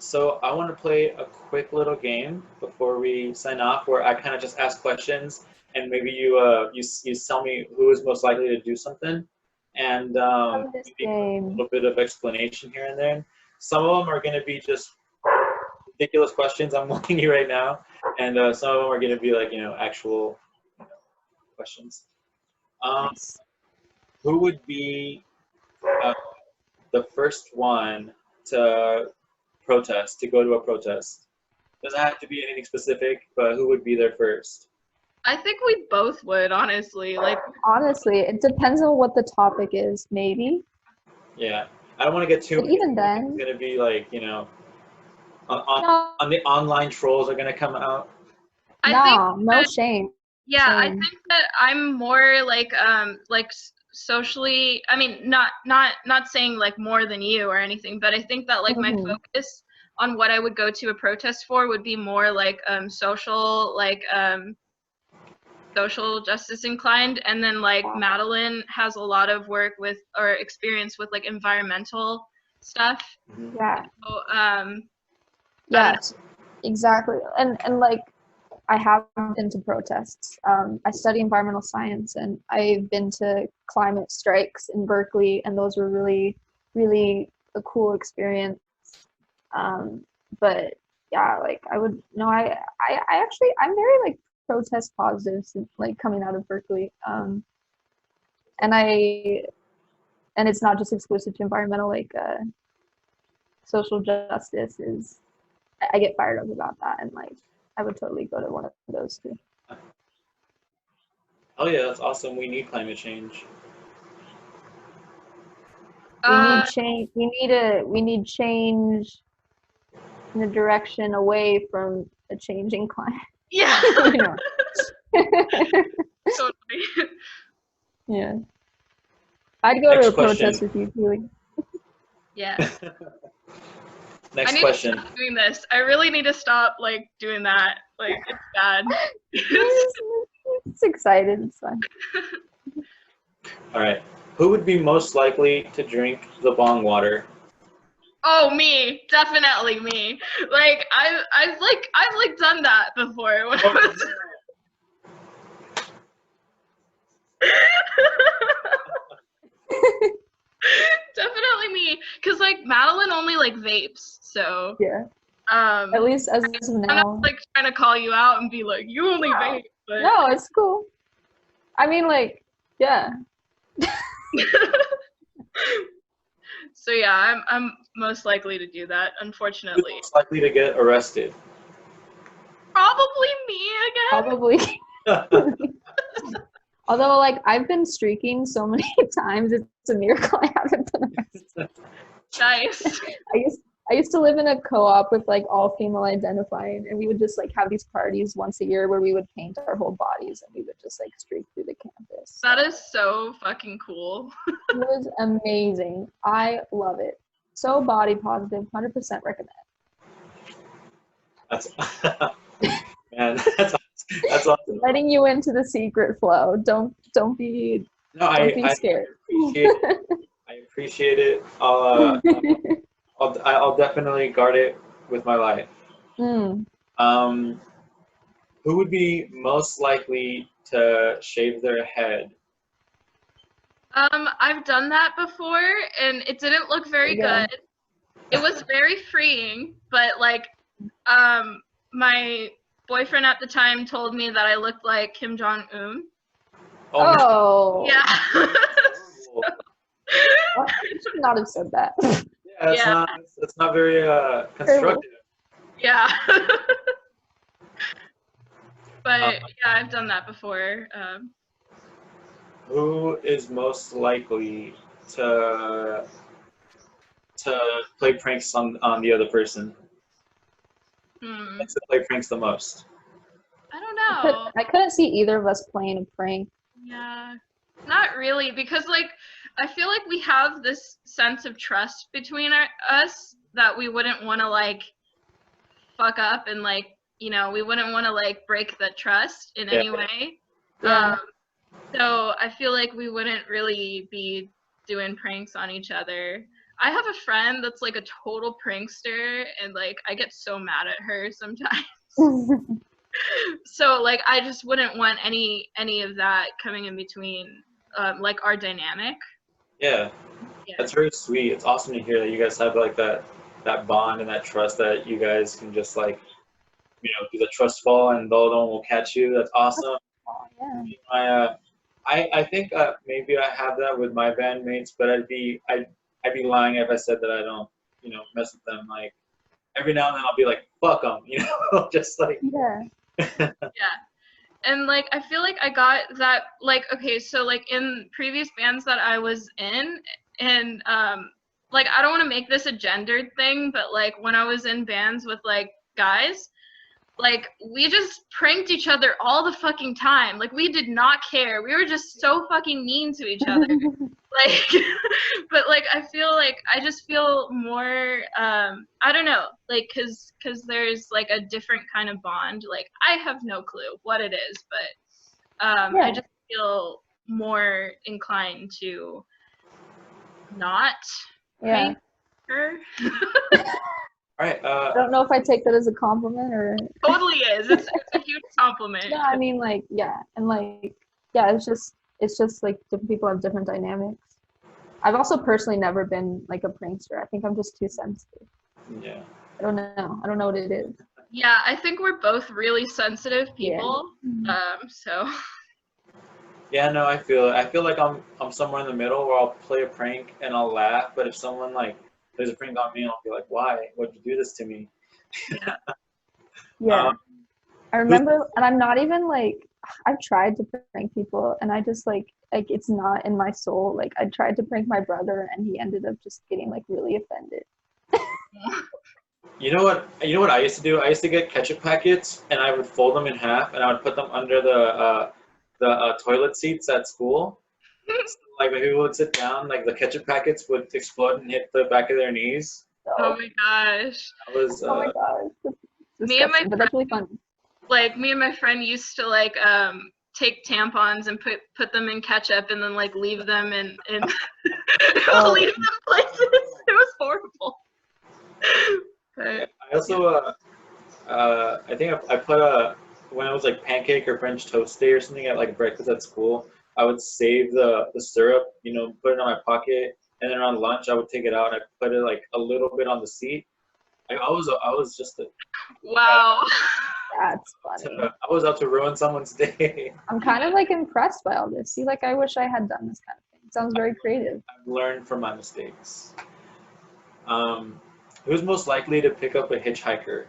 So I want to play a quick little game before we sign off, where I kind of just ask questions, and maybe you tell me who is most likely to do something, and Love this maybe game. a little bit of explanation here and there. Some of them are going to be just ridiculous questions I'm looking at you right now, and some of them are going to be like actual questions. Nice. Who would be the first one to protest, to go to a protest? Doesn't have to be anything specific, but who would be there first? I think we both would, honestly. Like, Honestly, it depends on what the topic is, maybe. Yeah, I don't want to get too. But even then, it's gonna be like no, on the online trolls are gonna come out. no shame. Yeah, I Shame. think that I'm more like socially. I mean, not saying like more than you or anything, but I think that like my focus on what I would go to a protest for would be more like social, like social justice inclined, and then like Madeline has a lot of work with or experience with like environmental stuff. Yeah. So, yes, exactly. And like I have been to protests. I study environmental science, and I've been to climate strikes in Berkeley, and those were really, really a cool experience. But yeah, like I would no, I actually I'm very like protest positive since like coming out of Berkeley. And it's not just exclusive to environmental, like social justice is I get fired up about that, and like I would totally go to one of those too. Oh yeah, that's awesome. We need climate change. We need change. We need change in the direction away from a changing climate. Yeah. Totally. Yeah. I'd go to a protest with you, Keely. Yeah. Next I need question. to stop doing this. I really need to stop like doing that. Like it's bad. It's excited. It's fun. All right. Who would be most likely to drink the bong water? Oh, me, definitely me. Like I've done that before. When I was... Definitely me, cause like Madeline only like vapes, so yeah. At least as of now. I'm not like trying to call you out and be like you only vape. But... No, it's cool. I mean, like, yeah. So yeah, I'm most likely to do that, unfortunately. Who's most likely to get arrested? Probably me again. Probably. Although, like, I've been streaking so many times, it's a miracle I haven't been arrested. Nice. I used to live in a co-op with like all female identifying, and we would just like have these parties once a year where we would paint our whole bodies and we would just like streak through the campus. That is so fucking cool. It was amazing. I love it. So body positive, 100% recommend. That's man, that's awesome. Letting you into the secret flow. Don't be scared. I appreciate it. I'll definitely guard it with my life. Mm. Who would be most likely to shave their head? I've done that before, and it didn't look very good. It was very freeing, but like, my boyfriend at the time told me that I looked like Kim Jong-un. Oh. Yeah. I should not have said that. Yeah, it's not very constructive. Yeah. But yeah, I've done that before. Who is most likely to play pranks on the other person? Likes to play pranks the most. I don't know. I couldn't see either of us playing a prank. Yeah, not really, because like I feel like we have this sense of trust between us that we wouldn't want to like fuck up, and like, you know, we wouldn't want to like break the trust in any way. Yeah. So I feel like we wouldn't really be doing pranks on each other. I have a friend that's like a total prankster, and like I get so mad at her sometimes. So like I just wouldn't want any of that coming in between like our dynamic. Yeah, Yeah. that's very sweet. It's awesome to hear that you guys have like that bond and that trust that you guys can just like, do the trust fall and no one will catch you. That's awesome. Oh, yeah. I think maybe I have that with my bandmates, but I'd be lying if I said that I don't, mess with them. Like every now and then I'll be like, fuck them, just like. Yeah. Yeah. And like I feel like I got that, like, okay, so like in previous bands that I was in, and like I don't want to make this a gendered thing, but like when I was in bands with like guys, like we just pranked each other all the fucking time. Like we did not care. We were just so fucking mean to each other. Like but like I feel like I just feel more I don't know, like cuz there's like a different kind of bond. Like I have no clue what it is, but Yeah. I just feel more inclined to not Yeah. prank her. All right. I don't know if I take that as a compliment or. Totally is. It's a huge compliment. No, I mean, like, yeah, and like, yeah, it's just like different people have different dynamics. I've also personally never been like a prankster. I think I'm just too sensitive. Yeah. I don't know what it is. Yeah, I think we're both really sensitive people. So Yeah, no, I feel it. I feel like I'm somewhere in the middle where I'll play a prank and I'll laugh, but if someone like plays a prank on me, I'll be like, why? Why'd you do this to me? Yeah. Um, I remember, and I'm not even like, I've tried to prank people, and I just like it's not in my soul. Like I tried to prank my brother, and he ended up just getting like really offended. You know what? You know what I used to do? I used to get ketchup packets and I would fold them in half and I would put them under the toilet seats at school. So, like when people would sit down, like the ketchup packets would explode and hit the back of their knees. So, oh my gosh. That was oh my gosh, that's Me and my disgusting, but that's really fun. Like me and my friend used to like take tampons and put them in ketchup and then like leave them in Oh. leave them places. It was horrible. But, I also I think I put when it was like pancake or French toast day or something at like breakfast at school, I would save the syrup, put it in my pocket, and then around lunch I would take it out and I put it like a little bit on the seat. I was just wow. That's funny. I was out to ruin someone's day. I'm kind of like impressed by all this. See, like I wish I had done this kind of thing. It sounds very creative. I've learned from my mistakes. Who's most likely to pick up a hitchhiker?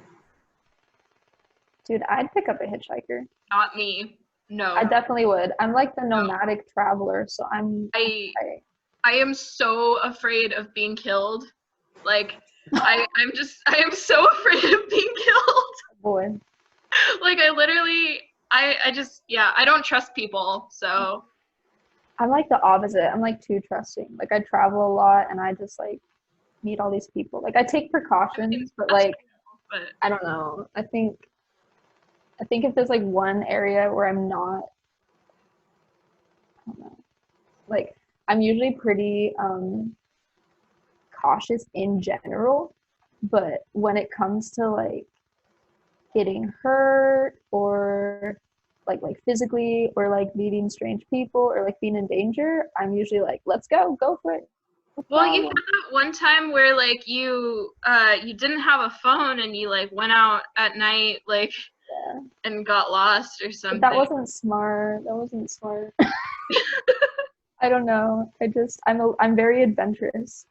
Dude, I'd pick up a hitchhiker. Not me. No. I definitely would. I'm like the nomadic traveler, so I am so afraid of being killed. Like I am so afraid of being killed. boy. Like I just I don't trust people, so I'm like the opposite. I'm like too trusting. Like I travel a lot and I just like meet all these people. Like I take precautions, but like I don't know. I think if there's like one area where I'm not, I don't know. Like I'm usually pretty cautious in general, but when it comes to like getting hurt or like physically or like meeting strange people or like being in danger, I'm usually like, let's go for it. Well, you had that one time where like you didn't have a phone and you like went out at night like and got lost or something. But that wasn't smart. I don't know. I'm very adventurous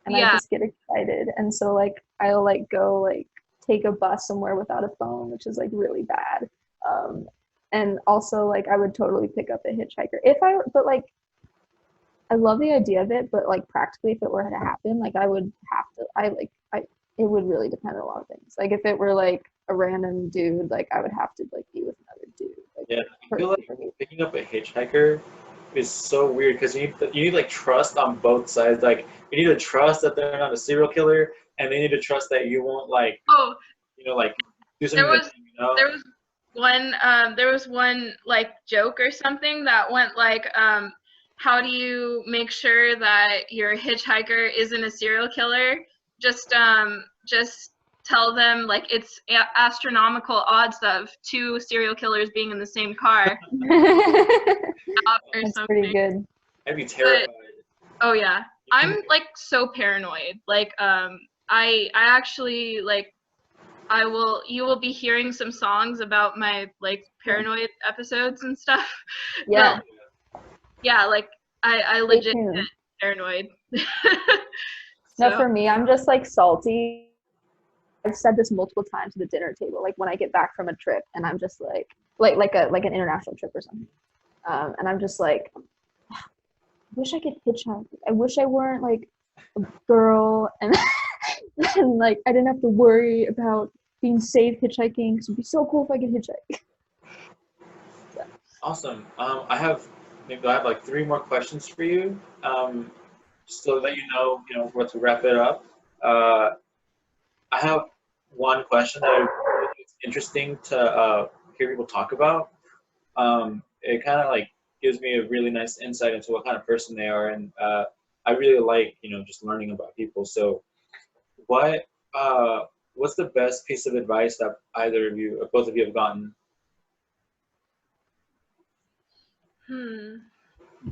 and I just get excited, and so like I'll like go like take a bus somewhere without a phone, which is like really bad. And also like I would totally pick up a hitchhiker but like I love the idea of it, but like practically if it were to happen, like I would have to it would really depend on a lot of things. Like if it were like a random dude, like I would have to like be with another dude. Like, yeah, I feel like picking up a hitchhiker is so weird because you need like trust on both sides. Like you need to trust that they're not a serial killer, and they need to trust that you won't like like do something. There was one like joke or something that went like how do you make sure that your hitchhiker isn't a serial killer? Just tell them like it's astronomical odds of 2 serial killers being in the same car or That's something. pretty good. I'd be terrified. Oh yeah, I'm like so paranoid. Like I actually like you will be hearing some songs about my like paranoid episodes and stuff. Yeah. But, yeah, like I Stay legit tuned. get paranoid. No, So for me, I'm just like salty. I've said this multiple times at the dinner table, like when I get back from a trip and I'm just like an international trip or something. And I'm just like, I wish I could hitchhike. I wish I weren't like a girl and and like I didn't have to worry about being safe hitchhiking. Because it'd be so cool if I could hitchhike. Awesome. I have like 3 more questions for you. Just to let you know what to wrap it up. I have one question that I think is interesting to hear people talk about. It kind of like gives me a really nice insight into what kind of person they are, and I really like just learning about people. So, what's the best piece of advice that either of you or both of you have gotten?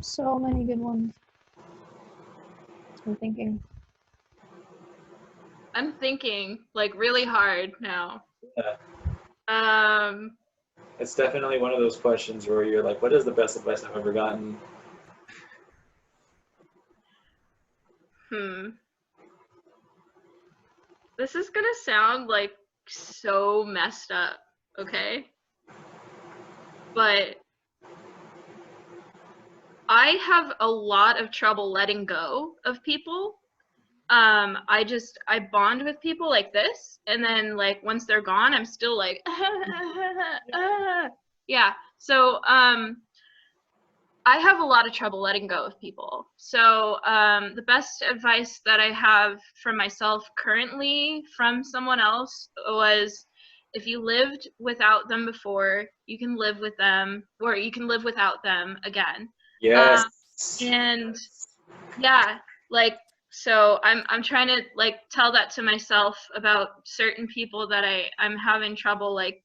So many good ones. I'm thinking. I'm thinking like really hard now. Yeah. It's definitely one of those questions where you're like, what is the best advice I've ever gotten? This is gonna sound like so messed up, okay? But I have a lot of trouble letting go of people. I bond with people like this, and then like once they're gone, I'm still like, yeah. So I have a lot of trouble letting go of people. So the best advice that I have for myself currently from someone else was, if you lived without them before, you can live with them, or you can live without them again. Yes. And yeah, like, so I'm trying to like tell that to myself about certain people that I'm having trouble like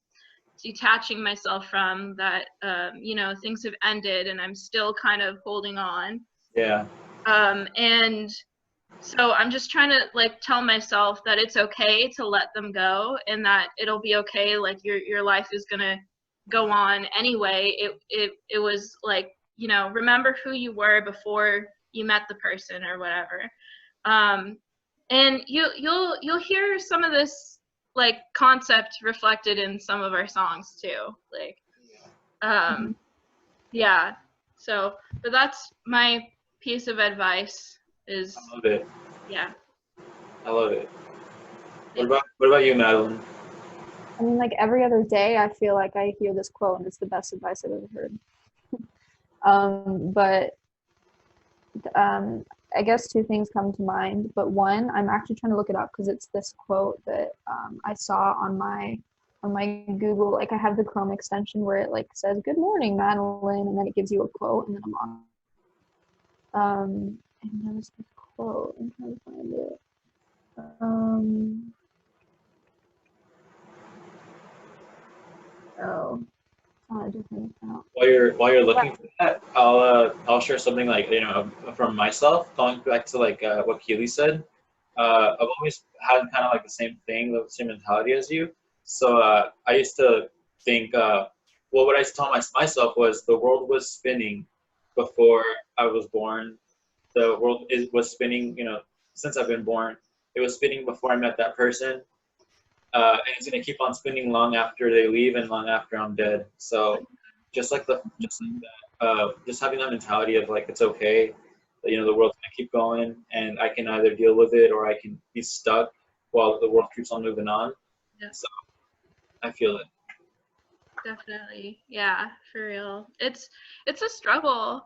detaching myself from, that things have ended and I'm still kind of holding on. Yeah. And so I'm just trying to like tell myself that it's okay to let them go, and that it'll be okay. Like your life is gonna go on anyway. It was like, remember who you were before you met the person or whatever. And you'll hear some of this like concept reflected in some of our songs too. Like, yeah. So, but that's my piece of advice. Is I love it. yeah. I love it. What about you, Madeline? I mean, like every other day, I feel like I hear this quote, and it's the best advice I've ever heard. But I guess 2 things come to mind. But one, I'm actually trying to look it up because it's this quote that I saw on my Google. Like I have the Chrome extension where it like says "Good morning, Madeline," and then it gives you a quote, and then I'm on. And there was this quote. I'm trying to find it. Oh, on a different account. While you're looking for that, I'll share something like from myself, going back to like what Keely said. I've always had kind of like the same thing, the same mentality as you. So I used to think, what I used to tell myself was the world was spinning before I was born. The world was spinning, since I've been born. It was spinning before I met that person. And it's gonna keep on spinning long after they leave and long after I'm dead. So just like that, just having that mentality of like it's okay, that the world's gonna keep going, and I can either deal with it or I can be stuck while the world keeps on moving on. Yeah. So I feel it. Definitely. Yeah, for real. It's a struggle.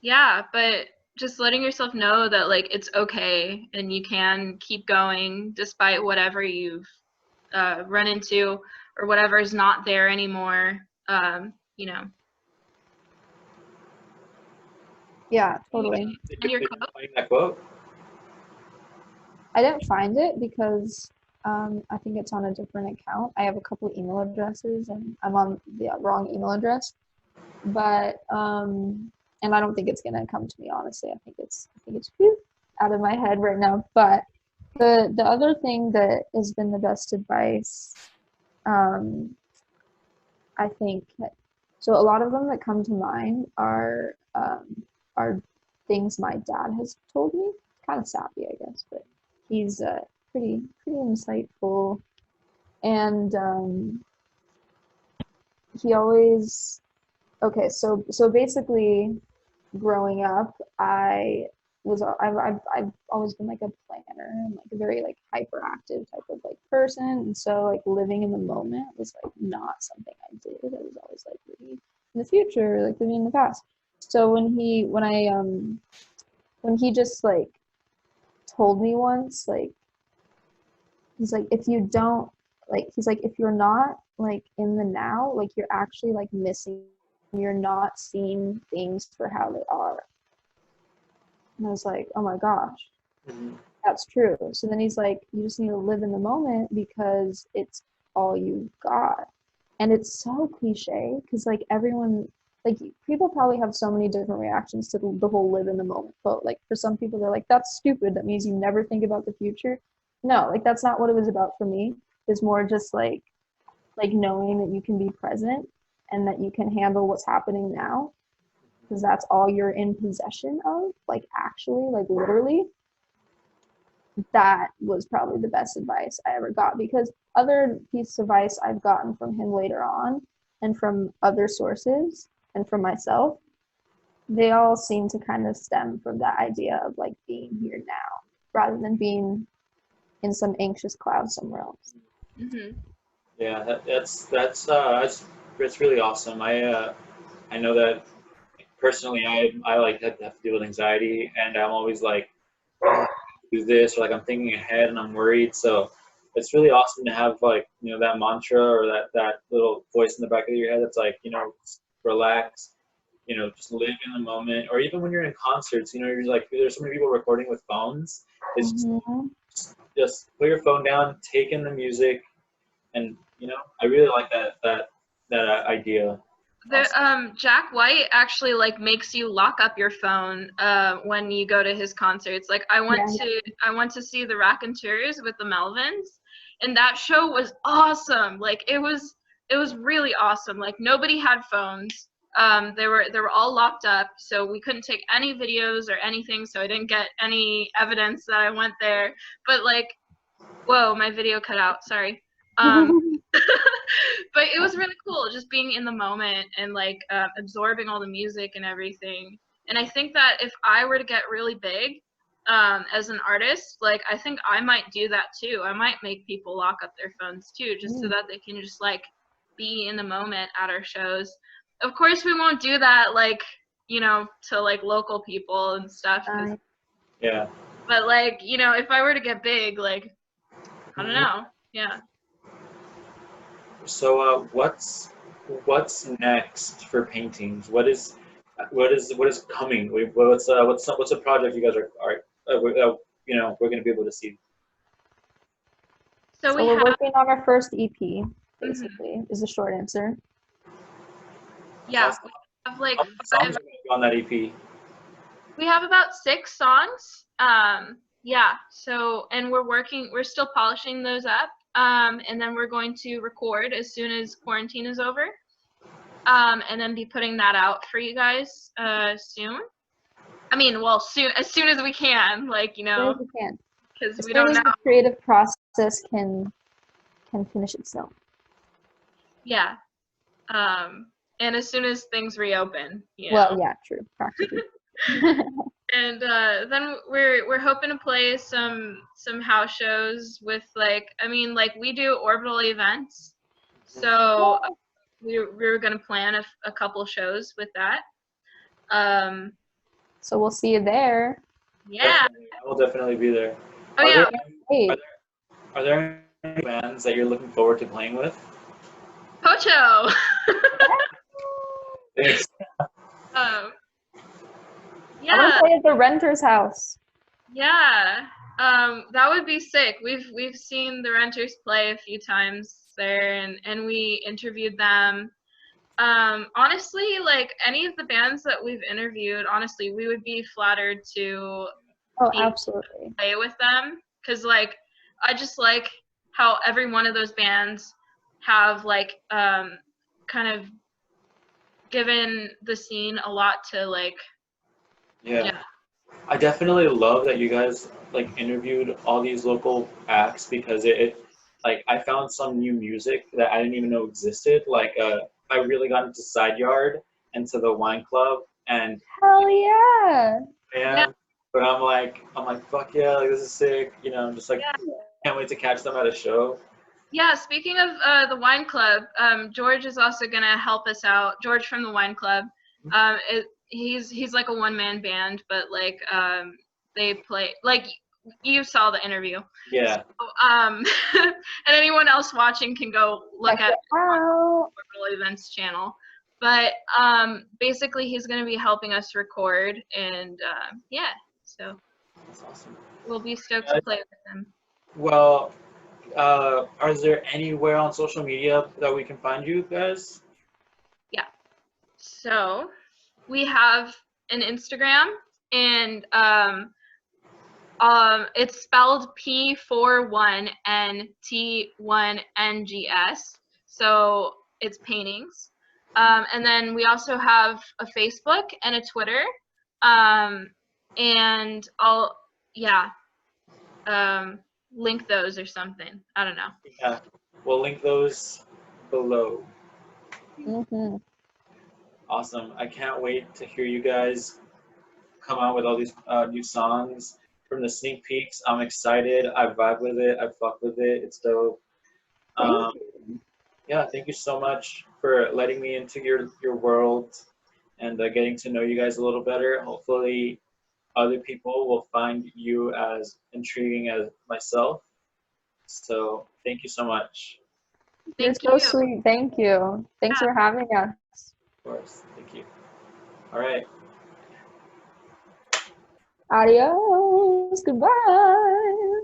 Yeah, but just letting yourself know that like it's okay and you can keep going despite whatever you've run into or whatever is not there anymore. Yeah, totally. Did And you your quote? find that quote? I didn't find it because I think it's on a different account. I have a couple email addresses and I'm on the wrong email address. But and I don't think it's gonna come to me, honestly. I think it's whew, out of my head right now. But the other thing that has been the best advice, I think, so a lot of them that come to mind are things my dad has told me. Kind of sappy, I guess, but he's pretty insightful, and he always okay. So basically, growing up, I've always been like a planner and like a very like hyperactive type of like person, and so like living in the moment was like not something I did. I was always like living in the future, like living in the past. So when he just like told me once, like he's like, if you don't like, he's like, if you're not like in the now, like you're actually like missing, you're not seeing things for how they are. And I was like, oh my gosh, that's true. So then he's like, you just need to live in the moment because it's all you got. And it's so cliche because like everyone, like people probably have so many different reactions to the whole live in the moment. But like for some people, they're like, that's stupid. That means you never think about the future. No, like that's not what it was about for me. It's more just like knowing that you can be present and that you can handle what's happening now because that's all you're in possession of, like actually, like literally. That was probably the best advice I ever got because other pieces of advice I've gotten from him later on and from other sources and from myself, they all seem to kind of stem from that idea of like being here now rather than being in some anxious cloud somewhere else. Mm-hmm. Yeah, that's really awesome. I know that personally, I like have to deal with anxiety, and I'm always like, oh, do this, or like I'm thinking ahead and I'm worried. So it's really awesome to have like that mantra or that little voice in the back of your head that's like relax, just live in the moment. Or even when you're in concerts, you're like there's so many people recording with phones. It's Mm-hmm. just put your phone down, take in the music, and I really like that idea. Jack White actually like makes you lock up your phone when you go to his concerts. Like I went to see the Raconteurs with the Melvins, and that show was awesome. Like it was really awesome. Like nobody had phones. They were all locked up, so we couldn't take any videos or anything. So I didn't get any evidence that I went there. But like, whoa, my video cut out. Sorry. But it was really cool just being in the moment and like absorbing all the music and everything. And I think that if I were to get really big as an artist, like I think I might do that too. I might make people lock up their phones too, just so that they can just like be in the moment at our shows. Of course, we won't do that like to like local people and stuff. Yeah. But like if I were to get big, like I don't know, yeah. So what's next for paintings? What is coming? What's a project you guys are we're gonna be able to see? So we're working on our first EP, basically, is the short answer. Yeah, we have like how many songs are gonna be on that EP? We have about 6 songs. Yeah, so and we're still polishing those up. And then we're going to record as soon as quarantine is over. And then be putting that out for you guys soon. I mean, well, as soon as we can, like, As soon as we can. because we don't know. The creative process can finish itself. Yeah. And as soon as things reopen, Well, yeah, true, practically. And then we're hoping to play some house shows with like we do orbital events, so we're gonna plan a couple shows with that. So we'll see you there. Yeah. Definitely. I will definitely be there. Oh yeah. Are there any bands that you're looking forward to playing with? Pocho. Thanks. I want Yeah, to play at the renter's house. yeah. That would be sick. We've seen the Renters play a few times there, and we interviewed them. Honestly, like any of the bands that we've interviewed, honestly, we would be flattered to Oh, be absolutely. play with them, because like I just like how every one of those bands have like kind of given the scene a lot to like Yeah. I definitely love that you guys like interviewed all these local acts because like I found some new music that I didn't even know existed. Like I really got into Side Yard and to the Wine Club and Hell yeah. Yeah. but I'm like fuck yeah, like this is sick. You know, I'm just like Yeah. can't wait to catch them at a show. Yeah, speaking of the wine club, George is also gonna help us out. George from the wine club, he's like a one-man band, but like they play like you saw the interview. Yeah. So, and anyone else watching can go look Check at it out. Orbital Events channel. But basically, he's gonna be helping us record, and yeah, so That's awesome. we'll be stoked to play with him. Well, is there anywhere on social media that we can find you guys? Yeah. So we have an Instagram, and it's spelled P41NT1NGS. So it's paintings. And then we also have a Facebook and a Twitter. And I'll link those or something. I don't know. Yeah, we'll link those below. Mm-hmm. Awesome. I can't wait to hear you guys come out with all these new songs from the sneak peeks. I'm excited. I vibe with it. I fuck with it. It's dope. Um, yeah, thank you so much for letting me into your world and getting to know you guys a little better. Hopefully, other people will find you as intriguing as myself. So, thank you so much. You're Thank so you. sweet. Thank you. Thanks Yeah. for having us. Of course. Thank you. All right. Adios. Goodbye.